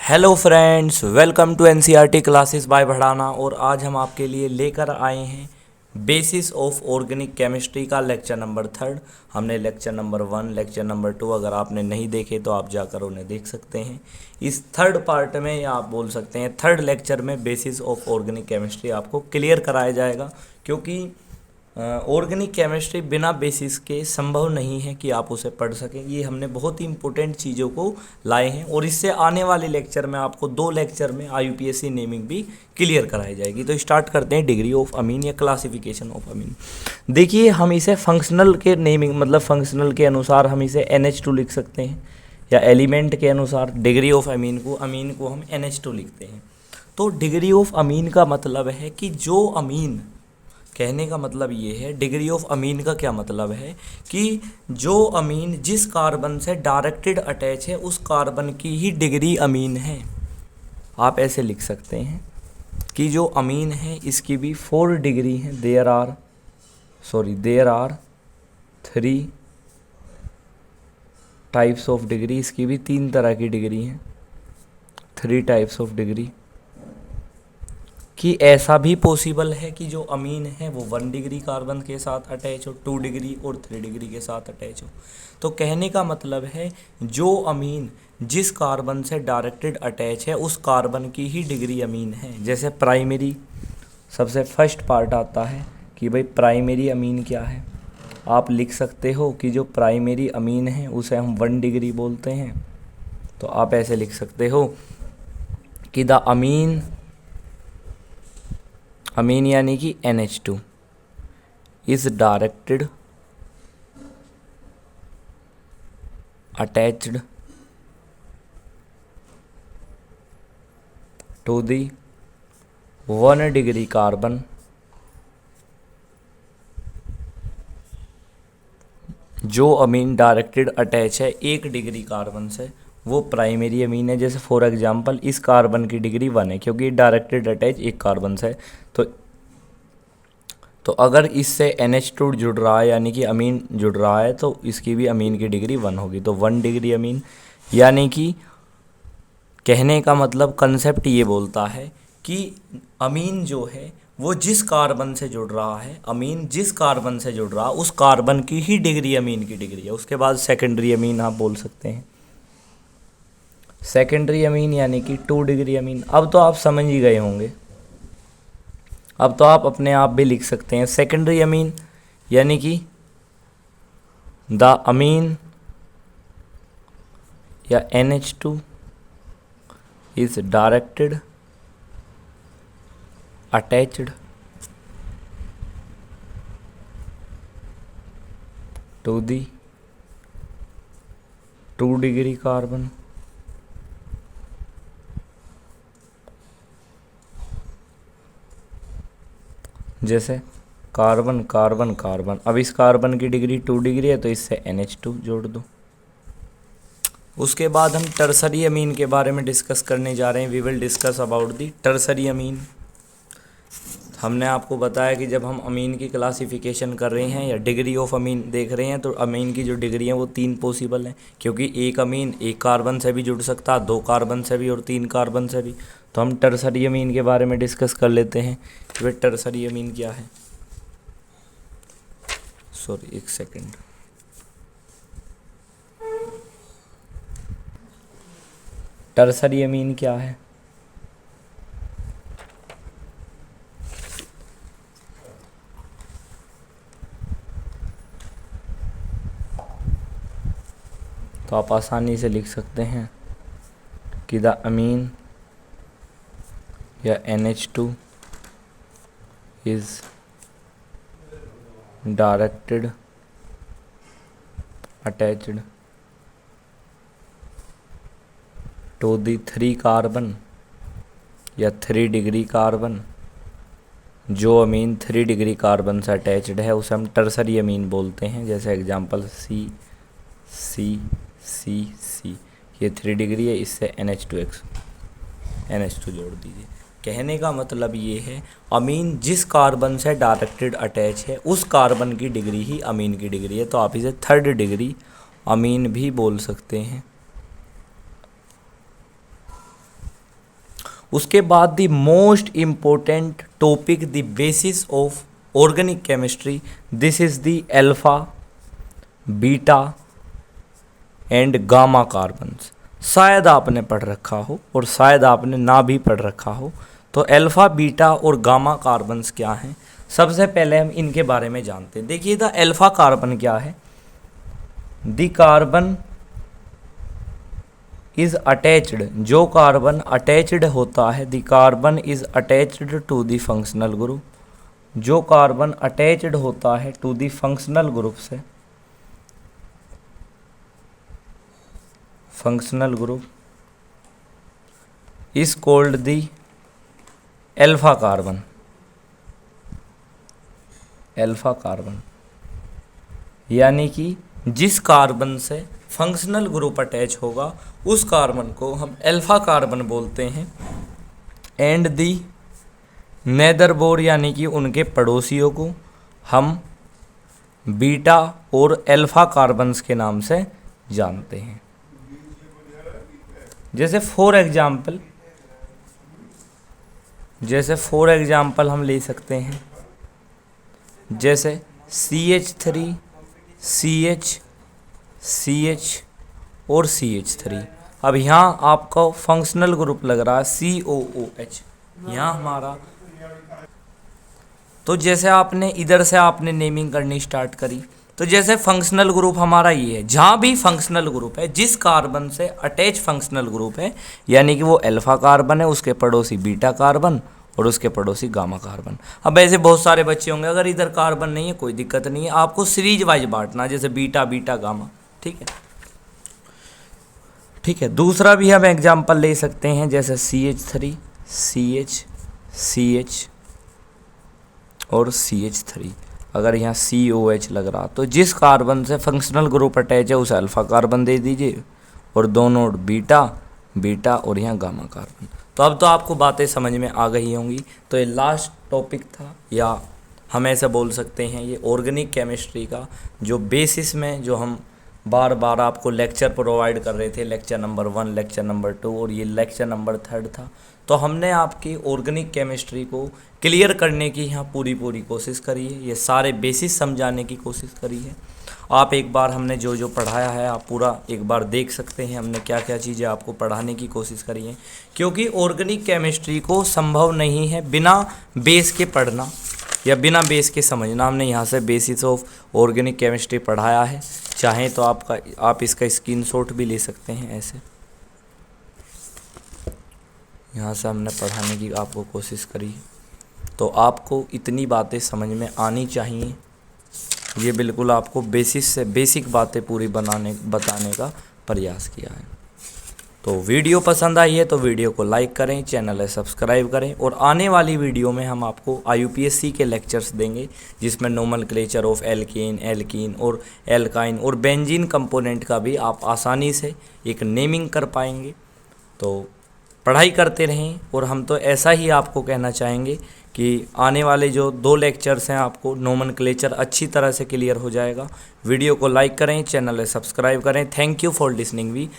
Hello friends, welcome to NCERT classes by Bhadana. और आज हम आपके लिए लेकर आए हैं बेसिस ऑफ ऑर्गेनिक केमिस्ट्री का लेक्चर नंबर 3। हमने लेक्चर नंबर 1, लेक्चर नंबर 2 अगर आपने नहीं देखे तो आप जाकर उन्हें देख सकते हैं। इस थर्ड पार्ट में या आप बोल सकते हैं थर्ड लेक्चर में बेसिस ऑफ ऑर्गेनिक केमिस्ट्री आपको क्लियर कराया जाएगा, क्योंकि ऑर्गेनिक केमिस्ट्री बिना बेसिस के संभव नहीं है कि आप उसे पढ़ सकें। ये हमने बहुत ही इंपॉर्टेंट चीज़ों को लाए हैं और इससे आने वाले लेक्चर में आपको 2 लेक्चर में IUPAC नेमिंग भी क्लियर कराई जाएगी। तो स्टार्ट करते हैं डिग्री ऑफ अमीन या क्लासिफिकेशन ऑफ अमीन। देखिए, हम इसे फंक्शनल के नेमिंग मतलब फंक्शनल के अनुसार हम इसे NH2 लिख सकते हैं, या एलिमेंट के अनुसार डिग्री ऑफ अमीन को हम NH2 लिखते हैं। तो डिग्री ऑफ अमीन का मतलब है कि जो अमीन, कहने का मतलब ये है, डिग्री ऑफ अमीन का क्या मतलब है कि जो अमीन जिस कार्बन से डायरेक्टेड अटैच है उस कार्बन की ही डिग्री अमीन है। आप ऐसे लिख सकते हैं कि जो अमीन है इसकी भी 4 डिग्री हैं। There are 3 types of degree. इसकी भी 3 तरह की डिग्री हैं, 3 टाइप्स ऑफ डिग्री। कि ऐसा भी पॉसिबल है कि जो अमीन है वो 1 डिग्री कार्बन के साथ अटैच हो, 2 डिग्री और 3 डिग्री के साथ अटैच हो। तो कहने का मतलब है जो अमीन जिस कार्बन से डायरेक्टेड अटैच है उस कार्बन की ही डिग्री अमीन है। जैसे प्राइमरी, सबसे फर्स्ट पार्ट आता है कि भाई प्राइमरी अमीन क्या है। आप लिख सकते हो कि जो प्राइमरी अमीन है उसे हम 1 डिग्री बोलते हैं। तो आप ऐसे लिख सकते हो कि द अमीन यानी कि NH2 is directed attached to the 1 degree carbon जो अमीन डायरेक्टेड अटैच है 1 डिग्री कार्बन से वो प्राइमरी अमीन है। जैसे फॉर एग्जांपल इस कार्बन की डिग्री 1 है क्योंकि डायरेक्टेड अटैच 1 कार्बन से। तो अगर इससे NH2 जुड़ रहा है यानी कि अमीन जुड़ रहा है तो इसकी भी अमीन की डिग्री 1 होगी। तो 1 डिग्री अमीन, यानी कि कहने का मतलब कंसेप्ट ये बोलता है कि अमीन जो है वो जिस कार्बन से जुड़ रहा है, अमीन जिस कार्बन से जुड़ रहा है उस कार्बन की ही डिग्री अमीन की डिग्री है। उसके बाद सेकेंडरी अमीन आप बोल सकते हैं। सेकेंडरी अमीन यानी कि 2 डिग्री अमीन। अब तो आप समझ ही गए होंगे, अब तो आप अपने आप भी लिख सकते हैं। सेकेंडरी अमीन यानी कि द अमीन या NH2 is directed attached to the 2 degree carbon जैसे कार्बन कार्बन कार्बन। अब इस कार्बन की डिग्री 2 डिग्री है तो इससे NH2 जोड़ दो। उसके बाद हम टर्सरी अमीन के बारे में डिस्कस करने जा रहे हैं। We will discuss about the tertiary amine. हमने आपको बताया कि जब हम अमीन की क्लासिफिकेशन कर रहे हैं या डिग्री ऑफ अमीन देख रहे हैं तो अमीन की जो डिग्री है वो 3 पॉसिबल हैं, क्योंकि एक अमीन 1 कार्बन से भी जुड़ सकता है, 2 कार्बन से भी और 3 कार्बन से भी। तो हम टर्सरी अमीन के बारे में डिस्कस कर लेते हैं कि भाई टर्सरी अमीन क्या है। सॉरी, एक सेकेंड। टर्सरी अमीन क्या है? तो आप आसानी से लिख सकते हैं कि द अमीन या NH2 is directed attached to the 3 carbon या 3 डिग्री कार्बन। जो अमीन 3 डिग्री कार्बन से अटैच्ड है उसे हम टर्सरी अमीन बोलते हैं। जैसे example C C C C, ये 3 डिग्री है, इससे NH2 जोड़ दीजिए। कहने का मतलब ये है अमीन जिस कार्बन से डायरेक्टेड अटैच है उस कार्बन की डिग्री ही अमीन की डिग्री है। तो आप इसे 3rd डिग्री अमीन भी बोल सकते हैं। उसके बाद the most important topic the basis of organic chemistry, this is the alpha, beta and gamma carbons. शायद आपने पढ़ रखा हो और शायद आपने ना भी पढ़ रखा हो। तो अल्फ़ा, बीटा और गामा कार्बन्स क्या हैं, सबसे पहले हम इनके बारे में जानते हैं। देखिए द अल्फ़ा कार्बन क्या है, द कार्बन इज अटैच्ड, जो कार्बन अटैच्ड होता है, the carbon is attached to the functional group, जो कार्बन अटैच्ड होता है टू द फंक्शनल ग्रुप से, functional group is called the alpha carbon, alpha carbon. यानी कि जिस कार्बन से फंक्शनल ग्रुप अटैच होगा उस कार्बन को हम अल्फा कार्बन बोलते हैं। एंड दी नेदर बोर, यानी कि उनके पड़ोसियों को हम बीटा और अल्फा कार्बन्स के नाम से जानते हैं। जैसे फॉर एग्जाम्पल हम ले सकते हैं, जैसे CH3, CH, CH और CH3। अब यहाँ आपका फंक्शनल ग्रुप लग रहा है COOH, यहाँ हमारा। तो जैसे आपने इधर से आपने नेमिंग करनी स्टार्ट करी, तो जैसे फंक्शनल ग्रुप हमारा ये है, जहाँ भी फंक्शनल ग्रुप है, जिस कार्बन से अटैच फंक्शनल ग्रुप है, यानी कि वो अल्फा कार्बन है, उसके पड़ोसी बीटा कार्बन और उसके पड़ोसी गामा कार्बन। अब ऐसे बहुत सारे बच्चे होंगे, अगर इधर कार्बन नहीं है कोई दिक्कत नहीं है, आपको सीरीज वाइज बांटना, जैसे बीटा बीटा गामा, ठीक है। दूसरा भी हम एग्जाम्पल ले सकते हैं, जैसे CH3, CH, CH और CH3। अगर यहाँ COH लग रहा तो जिस कार्बन से फंक्शनल ग्रुप अटैच है उसे अल्फा कार्बन दे दीजिए, और दोनों बीटा बीटा और यहाँ गामा कार्बन। तो अब तो आपको बातें समझ में आ गई होंगी। तो ये लास्ट टॉपिक था, या हम ऐसे बोल सकते हैं ये ऑर्गेनिक केमिस्ट्री का जो बेसिस में जो हम बार बार आपको लेक्चर प्रोवाइड कर रहे थे, लेक्चर नंबर 1, लेक्चर नंबर 2 और ये लेक्चर नंबर 3 था। तो हमने आपकी ऑर्गेनिक केमिस्ट्री को क्लियर करने की यहाँ पूरी कोशिश करी है, ये सारे बेसिस समझाने की कोशिश करी है। आप एक बार हमने जो पढ़ाया है आप पूरा एक बार देख सकते हैं, हमने क्या क्या चीज़ें आपको पढ़ाने की कोशिश करी है, क्योंकि ऑर्गेनिक केमिस्ट्री को संभव नहीं है बिना बेस के पढ़ना या बिना बेस के समझना। हमने यहाँ से बेसिस ऑफ ऑर्गेनिक केमिस्ट्री पढ़ाया है, चाहें तो आप इसका स्क्रीनशॉट भी ले सकते हैं। ऐसे यहाँ से हमने पढ़ाने की आपको कोशिश करी है, तो आपको इतनी बातें समझ में आनी चाहिए। ये बिल्कुल आपको बेसिस से बेसिक बातें पूरी बताने का प्रयास किया है। तो वीडियो पसंद आई है तो वीडियो को लाइक करें, चैनल है सब्सक्राइब करें, और आने वाली वीडियो में हम आपको IUPAC के लेक्चर्स देंगे, जिसमें नोमेनक्लेचर ऑफ एल्कीन और एल्काइन और बेंजीन कंपोनेंट का भी आप आसानी से एक नेमिंग कर पाएंगे। तो पढ़ाई करते रहें, और हम तो ऐसा ही आपको कहना चाहेंगे कि आने वाले जो 2 लेक्चर्स हैं आपको नोमेनक्लेचर अच्छी तरह से क्लियर हो जाएगा। वीडियो को लाइक करें, चैनल है सब्सक्राइब करें। Thank you for listening we